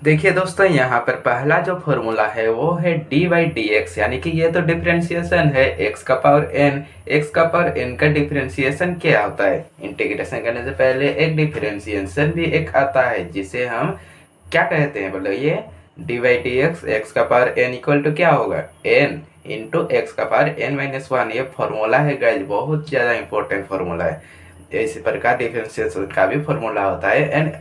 देखिए दोस्तों, यहाँ पर पहला जो फॉर्मूला है वो है डी बाई डी एक्स, यानी कि ये तो डिफ्रेंशिएशन है एक्स का पावर एन। एक्स का पावर एन का डिफ्रेंशिएशन क्या होता है? इंटीग्रेशन करने से पहले एक डिफ्रेंशिएशन भी एक आता है जिसे हम क्या कहते हैं, बोलो ये D by D x. X का पावर एन इक्वल टू क्या होगा? एन इंटू एक्स का पावर एन माइनस वन। ये फॉर्मूला है गाइज, बहुत ज़्यादा इंपॉर्टेंट फॉर्मूला है। इसी प्रकार डिफ्रेंशिएशन का भी फॉर्मूला होता है। एंड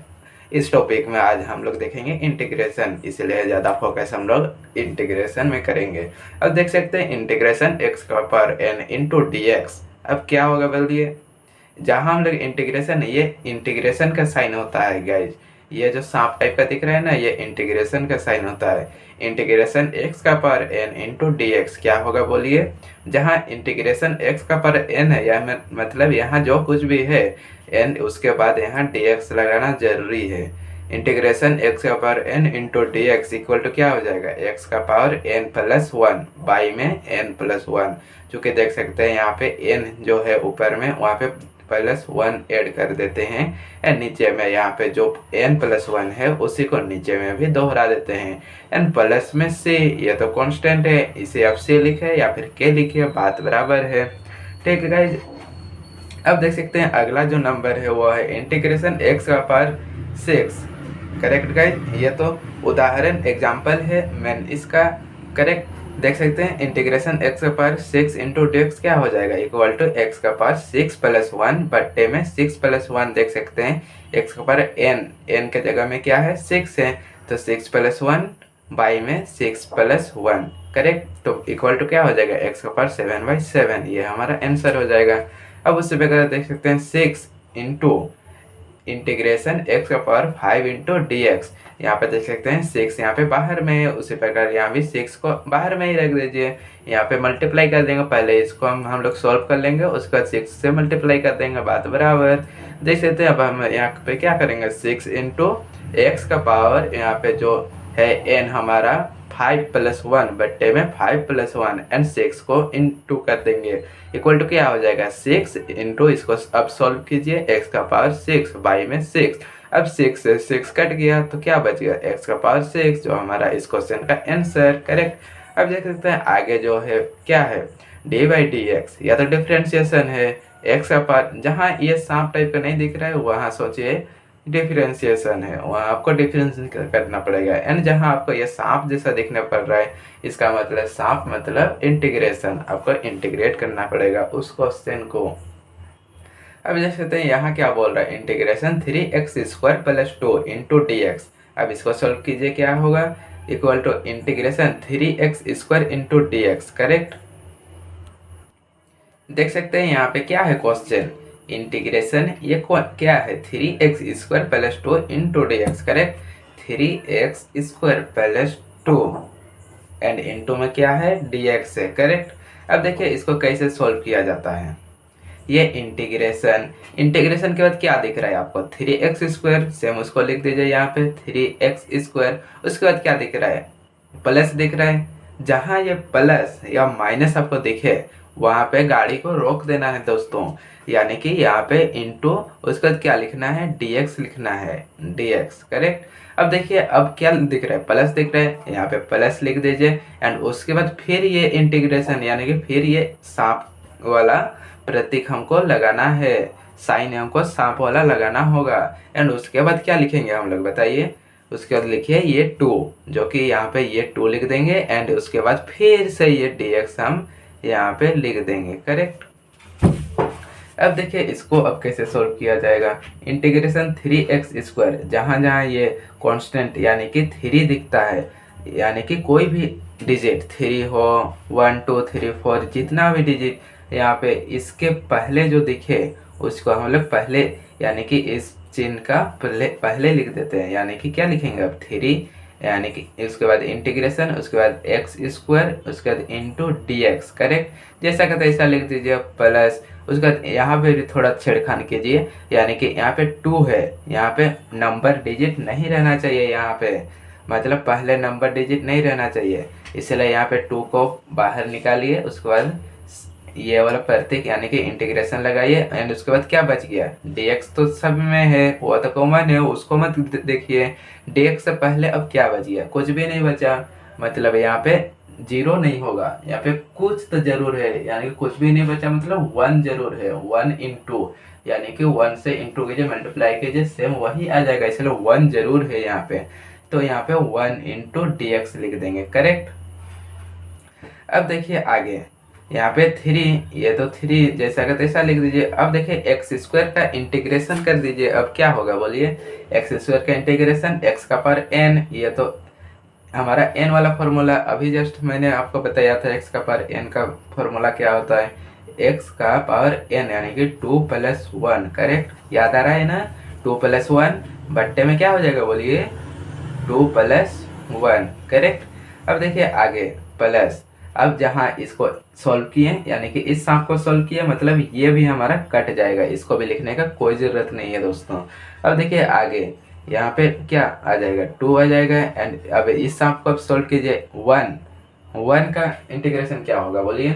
इस टॉपिक में आज हम लोग देखेंगे इंटीग्रेशन, इसलिए ज़्यादा फोकस हम लोग इंटीग्रेशन में करेंगे। अब देख सकते हैं इंटीग्रेशन एक्स का power n into d x. अब क्या होगा बोलिए? जहाँ हम लोग इंटीग्रेशन, ये इंटीग्रेशन का साइन होता है गाइज। ये जो सांप टाइप का दिख रहा है ना, ये इंटीग्रेशन का साइन होता है। इंटीग्रेशन एक्स का power n into d x क्या होगा बोलिए? जहाँ इंटीग्रेशन एक्स का पावर एन है, या मतलब यहाँ जो कुछ भी है एन, उसके बाद यहाँ डी एक्स लगाना जरूरी है। इंटीग्रेशन एक्स का power n into d x equal to क्या हो जाएगा? एक्स का power n plus one by में एन प्लस वन। चूँकि देख सकते हैं यहाँ पे एन जो है ऊपर में, वहाँ पे प्लस वन ऐड कर देते हैं। एंड नीचे में यहाँ पे जो एन प्लस वन है उसी को नीचे में भी दोहरा देते हैं। एन प्लस में सी, ये तो कांस्टेंट है, इसे आप सी लिखे या फिर के लिखे, बात बराबर है। ठीक है गाइज। अब देख सकते हैं अगला जो नंबर है वो है इंटीग्रेशन एक्स का पावर सिक्स। करेक्ट गाइज, ये तो उदाहरण एग्जाम्पल है, मैं इसका करेक्ट देख सकते हैं। इंटीग्रेशन एक्स का power six into d x क्या हो जाएगा? इक्वल टू एक्स का पावर सिक्स प्लस वन बट्टे में सिक्स प्लस वन। देख सकते हैं एक्स का पावर एन, एन के जगह में क्या है? सिक्स है, तो सिक्स प्लस वन बाई में सिक्स प्लस वन। करेक्ट, तो इक्वल टू क्या हो जाएगा? एक्स का पावर सेवन बाई सेवन। ये हमारा आंसर हो जाएगा। अब उससे बगैर देख सकते हैं सिक्स इंटू इंटीग्रेशन एक्स का power five into d x. यहाँ पे देख सकते हैं सिक्स यहाँ पे बाहर में है, उसी प्रकार यहाँ भी सिक्स को बाहर में ही रख दीजिए। यहाँ पे मल्टीप्लाई कर देंगे, पहले इसको हम लोग सॉल्व कर लेंगे, उसके बाद सिक्स से मल्टीप्लाई कर देंगे, बात बराबर। देख सकते हैं अब हम यहाँ पे क्या करेंगे? सिक्स इंटू एक्स का पावर यहाँ पे जो है एन हमारा फाइव प्लस वन बट्टे में five plus one and six को इंटू कर देंगे। इक्वल टू क्या हो जाएगा? सिक्स इंटू, इसको अब सॉल्व कीजिए, एक्स का पावर सिक्स बाई में सिक्स। अब सिक्स से सिक्स कट गया तो क्या बच गया? एक्स का पावर सिक्स, जो हमारा इस क्वेश्चन का आंसर। करेक्ट। अब देख सकते हैं आगे जो है क्या है? डी बाई डी एक्स, या तो डिफ्रेंशिएशन है एक्स का पावर, जहाँ ये सांप टाइप का नहीं दिख रहा है वहाँ सोचिए डिफरेंशिएशन है, वहाँ आपको डिफरेंशिएशन करना पड़ेगा। एंड जहाँ आपको ये सांप जैसा दिखने पड़ रहा है, इसका मतलब सांप मतलब इंटीग्रेशन, आपको इंटीग्रेट करना पड़ेगा उस क्वेश्चन को। अब देख सकते हैं यहाँ क्या बोल रहा है? Integration three x square plus two into d x. अब इसको सॉल्व कीजिए, क्या होगा? Equal to integration three x square into d x. Correct, देख सकते हैं यहाँ पे क्या है क्वेश्चन? इंटीग्रेशन ये क्या है? Three x square plus two into d x. Correct, three x square plus to and into में क्या है? डी एक्स है। करेक्ट। अब देखिए इसको कैसे सॉल्व किया जाता है। ये इंटीग्रेशन, इंटीग्रेशन के बाद क्या दिख रहा है आपको? थ्री एक्स स्क्वायर, सेम उसको लिख दीजिए यहाँ पे थ्री एक्स स्क्वायर। उसके बाद क्या दिख रहा है? प्लस दिख रहा है। जहाँ ये प्लस या माइनस आपको दिखे वहाँ पे गाड़ी को रोक देना है दोस्तों, यानी कि यहाँ पे इंटू, उसके बाद क्या लिखना है? dx लिखना है, dx। करेक्ट। अब देखिए अब क्या दिख रहा है? प्लस दिख रहा है, यहाँ पे प्लस लिख दीजिए। एंड उसके बाद फिर ये इंटीग्रेशन, यानी कि फिर ये सांप वाला प्रतीक हमको लगाना है, साइन हमको सांप वाला लगाना होगा। एंड उसके बाद क्या लिखेंगे हम लोग बताइए? उसके बाद लिखिए ये टू, जो कि यहाँ पे ये टू लिख देंगे। एंड उसके बाद फिर से ये dx हम यहाँ पे लिख देंगे। करेक्ट। अब देखिए इसको अब कैसे सोल्व किया जाएगा। इंटीग्रेशन थ्री एक्स स्क्वायर, जहाँ जहाँ ये कांस्टेंट यानी कि थ्री दिखता है, यानी कि कोई भी डिजिट थ्री हो, वन टू थ्री फोर, जितना भी डिजिट यहाँ पे इसके पहले जो दिखे उसको हम लोग पहले, यानी कि इस चिन्ह का पहले लिख देते हैं। यानी कि क्या लिखेंगे अब? थ्री, यानी कि उसके बाद इंटीग्रेशन, उसके बाद एक्स स्क्वायर, उसके बाद इंटू डी एक्स। करेक्ट, जैसा कहते हैं ऐसा लिख दीजिए प्लस। उसके बाद यहाँ पे भी थोड़ा छेड़खानी कीजिए, यानी कि यहाँ पे टू है, यहाँ पे नंबर डिजिट नहीं रहना चाहिए, यहाँ पे मतलब पहले नंबर डिजिट नहीं रहना चाहिए, इसलिए यहाँ पे टू को बाहर निकालिए। उसके बाद ये वाला प्रतीक यानी कि इंटीग्रेशन लगाइए एंड उसके बाद क्या बच गया, dx तो सब में है, वो तो कॉमन है, उसको मत देखिए। dx से पहले अब क्या बच गया, कुछ भी नहीं बचा, मतलब यहाँ पे जीरो नहीं होगा, यहाँ पे कुछ तो जरूर है, यानी कि कुछ भी नहीं बचा, मतलब वन जरूर है, वन इंटू, यानी कि वन से इंटू कीजिए, मल्टीप्लाई कीजिए, सेम वही आ जाएगा, इसलिए वन जरूर है यहाँ पे। तो यहाँ पे वन इंटू डी एक्स लिख देंगे, करेक्ट। अब देखिए आगे, यहाँ पे थ्री, ये तो थ्री जैसा का तैसा लिख दीजिए। अब देखिए एक्स स्क्वायर का इंटीग्रेशन कर दीजिए, अब क्या होगा बोलिए, एक्स स्क्वायर का इंटीग्रेशन एक्स का पावर एन, ये तो हमारा एन वाला फॉर्मूला अभी जस्ट मैंने आपको बताया था, एक्स का पावर एन का फॉर्मूला क्या होता है, एक्स का पावर एन यानी कि 2+1, करेक्ट, याद आ रहा है ना, 2+1 बट्टे में क्या हो जाएगा बोलिए, 2+1, करेक्ट। अब देखिए आगे प्लस, अब जहाँ इसको सॉल्व किए यानी कि इस सांप को सॉल्व किए, मतलब ये भी हमारा कट जाएगा, इसको भी लिखने का कोई ज़रूरत नहीं है दोस्तों। अब देखिए आगे, यहाँ पे क्या आ जाएगा, 2 आ जाएगा, एंड अब इस सांप को अब सॉल्व कीजिए, 1, 1 का इंटीग्रेशन क्या होगा बोलिए।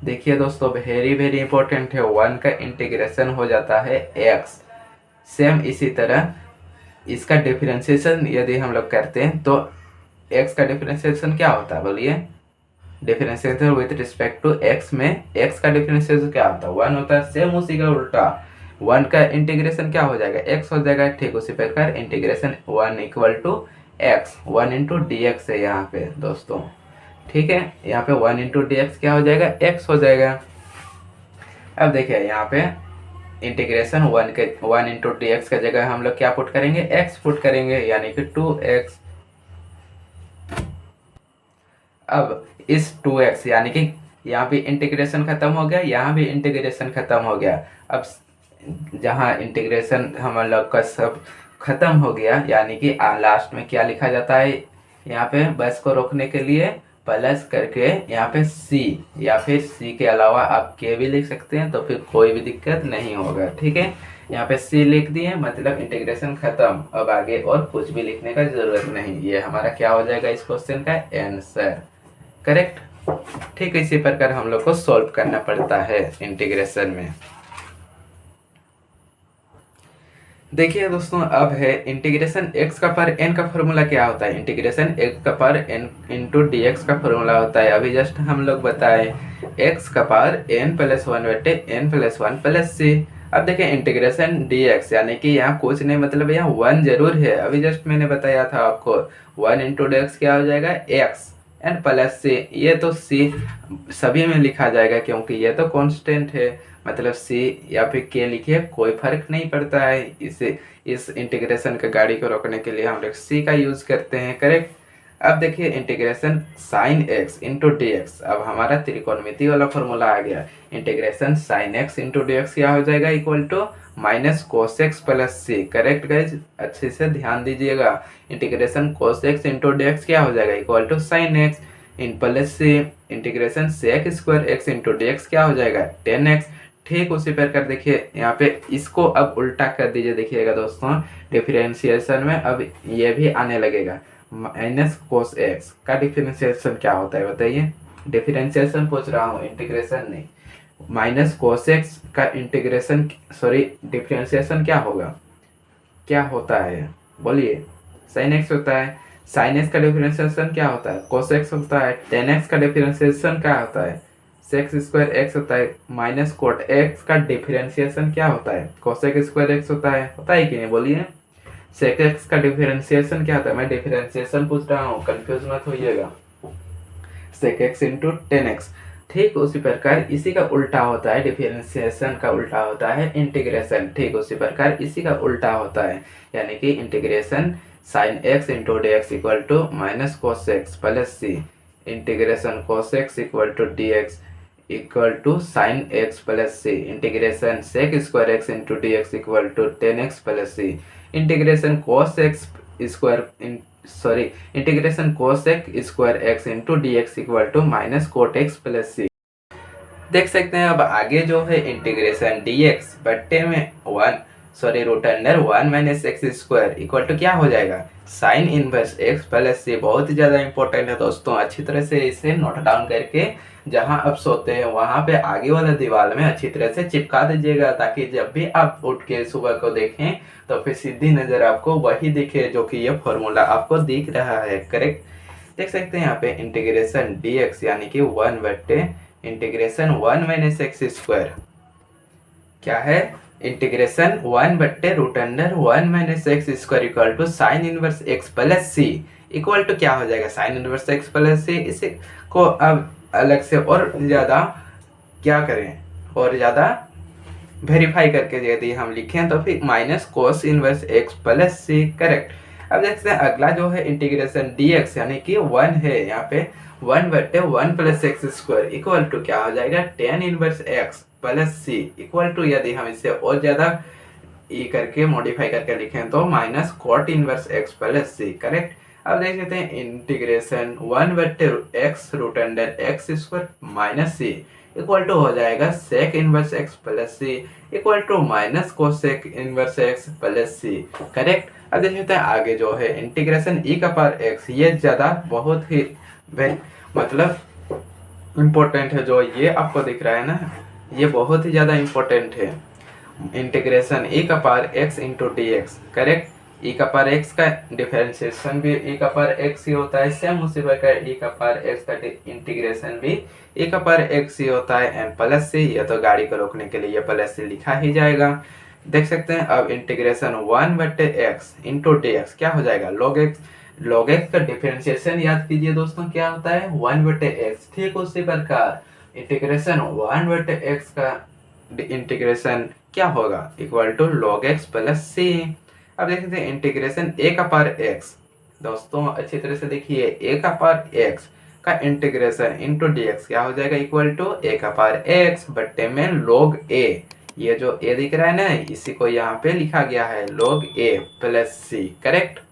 देखिए दोस्तों वेरी वेरी इंपॉर्टेंट है, 1 का इंटीग्रेशन हो जाता है x, सेम इसी तरह इसका डिफरेंशिएशन यदि हम लोग करते हैं तो x का डिफरेंशिएशन क्या होता है बोलिए, differentiation with respect to x में x का डिफरेंशिएशन क्या होता है, 1 होता है, सेम उसी का उल्टा 1 का इंटीग्रेशन क्या हो जाएगा, x हो जाएगा, ठीक उसी प्रकार integration 1 equal to x, 1 into d x है यहाँ पे दोस्तों, ठीक है, यहाँ पे 1 इंटू डी एक्स क्या हो जाएगा, x हो जाएगा। अब देखिए यहाँ पे इंटीग्रेशन 1 इंटू डी एक्स का जगह हम लोग क्या पुट करेंगे, x पुट करेंगे, यानी कि 2x। अब इस 2x यानी कि यहाँ भी इंटीग्रेशन खत्म हो गया, यहाँ भी इंटीग्रेशन खत्म हो गया। अब जहाँ इंटीग्रेशन हम लोग का सब खत्म हो गया, यानी कि लास्ट में क्या लिखा जाता है, यहाँ पे बस को रोकने के लिए प्लस करके यहाँ पे c, या फिर c के अलावा आप k भी लिख सकते हैं, तो फिर कोई भी दिक्कत नहीं होगा, ठीक है। यहाँ पे c लिख दिए, मतलब इंटीग्रेशन खत्म, अब आगे और कुछ भी लिखने का जरूरत नहीं, ये हमारा क्या हो जाएगा इस क्वेश्चन का आंसर, करेक्ट। ठीक इसी प्रकार हम लोग को सॉल्व करना पड़ता है इंटीग्रेशन में। देखिए दोस्तों अब है इंटीग्रेशन x का पावर n का फॉर्मूला क्या होता है, इंटीग्रेशन x का power n into d x का फॉर्मूला होता है, अभी जस्ट हम लोग बताए x का पावर n+1/n+1+c। अब देखिए इंटीग्रेशन dx यानी कि यहाँ कुछ नहीं, मतलब यहाँ 1 जरूर है, अभी जस्ट मैंने बताया था आपको, 1 इंटू डी एक्स क्या हो जाएगा x एंड प्लस c, ये तो c सभी में लिखा जाएगा क्योंकि ये तो कांस्टेंट है, मतलब c या फिर k लिखिए कोई फर्क नहीं पड़ता है, इसे इस इंटीग्रेशन के गाड़ी को रोकने के लिए हम लोग c का यूज करते हैं, करेक्ट। अब देखिए integration sine x into d x, अब हमारा त्रिकोणमिति वाला फॉर्मूला आ गया, integration sine x into d x क्या हो जाएगा, equal to minus cos x plus c, correct guys, अच्छे से ध्यान दीजिएगा, integration cos x into d x क्या हो जाएगा, इक्वल टू साइन एक्स इन plus c, integration sec square x into d x क्या हो जाएगा, 10x। ठीक उसी प्रकार देखिए यहाँ पे इसको अब उल्टा कर दीजिए, देखिएगा दोस्तों डिफरेंशिएशन में अब ये भी आने लगेगा, माइनस कोस एक्स का डिफरेंशिएशन क्या होता है बताइए, डिफरेंशिएशन पूछ रहा हूँ इंटीग्रेशन नहीं, माइनस कोस एक्स का इंटीग्रेशन सॉरी डिफरेंशिएशन क्या होगा, क्या होता है बोलिए, साइन एक्स होता है, साइन एक्स का डिफरेंशिएशन क्या होता है, कोस एक्स होता है, टेन एक्स का डिफरेंशिएशन क्या होता है, सेक्स स्क्वायर एक्स होता है, माइनस कोट एक्स का डिफरेंशिएशन क्या होता है, कोसेक स्क्वायर एक्स होता है कि नहीं बोलिए, सेक एक्स का डिफरेंशिएशन क्या होता है, मैं डिफरेंशिएशन पूछ रहा हूँ, कंफ्यूज मत होइएगा, सेक एक्स इंटू 10x। ठीक उसी प्रकार इसी का उल्टा होता है, डिफरेंशिएशन का उल्टा होता है इंटीग्रेशन, ठीक उसी प्रकार इसी का उल्टा होता है, यानी कि integration sine x into d x equal to minus cos x plus c, integration cos x equal to d x equal to sine x plus c, integration sec square x into d x equal to 10x plus c, integration cos x square sorry integration cosec square x into d x equal to minus cot x plus c. देख सकते हैं अब आगे जो है integration D x बट्टे में 1 sorry root under 1 minus x square equal to क्या हो जाएगा, sine inverse x plus c. बहुत ही ज़्यादा इंपॉर्टेंट है दोस्तों, अच्छी तरह से इसे नोट डाउन करके जहां आप सोते हैं वहां पे आगे वाला दीवार में अच्छी तरह से चिपका दीजिएगा, ताकि जब भी आप उठ के सुबह को देखें तो फिर सीधी नज़र आपको वही दिखे जो कि ये फॉर्मूला आपको दिख रहा है। करेक्ट, देख सकते हैं यहाँ पे इंटीग्रेशन dx यानी कि 1 इंटीग्रेशन 1 माइनस एक्स स्क्वायर क्या है, integration 1 root under 1 minus x square equal to sine inverse x plus c equal to क्या हो जाएगा, sine inverse x plus c. इसे को अब अलग से और ज़्यादा क्या करें, और ज़्यादा वेरीफाई करके यदि हम लिखें तो फिर minus cos inverse x plus c. Correct, अब देखते हैं अगला जो है इंटीग्रेशन dx यानी कि 1 है यहाँ पे 1 plus x square equal to क्या हो जाएगा, tan inverse x plus c equal to, यदि हम इसे और ज़्यादा ई करके मॉडिफाई करके लिखें तो minus cot inverse x plus c. Correct, अब देख लेते हैं integration 1 x root under x square minus c equal to हो जाएगा sec inverse x plus c equal to minus cosec inverse x plus c. Correct, अब देख लेते हैं आगे जो है इंटीग्रेशन ई का पावर एक्स, ये ज़्यादा बहुत ही मतलब इम्पोर्टेंट है। जो ये आपको दिख रहा है ना, ये बहुत ही ज़्यादा इम्पोर्टेंट है। इंटीग्रेशन ई का power x into d x. Correct, e का पावर एक्स का डिफरेंशिएशन भी ई का पावर एक्स ही होता है, सेम उसी प्रकार ई का पावर एक्स का इंटीग्रेशन भी ई का पावर एक्स ही होता है एंड प्लस सी। ये तो गाड़ी को रोकने के लिए ये प्लस सी लिखा ही जाएगा। देख सकते हैं अब integration 1/x into d x क्या हो जाएगा, लॉग एक्स। लॉग एक्स का डिफरेंशिएशन याद कीजिए दोस्तों क्या होता है, 1/x। ठीक उसी प्रकार इंटीग्रेशन 1/x का इंटीग्रेशन क्या होगा, equal to log x plus c. अब देखते हैं इंटीग्रेशन ए का पावर एक्स। दोस्तों अच्छी तरह से देखिए, ए का पावर एक्स का इंटीग्रेशन इंटू डी एक्स क्या हो जाएगा, इक्वल टू ए का पावर एक्स बट्टे में लॉग ए। ये जो ए दिख रहा है ना, इसी को यहाँ पे लिखा गया है लॉग ए प्लस सी। करेक्ट,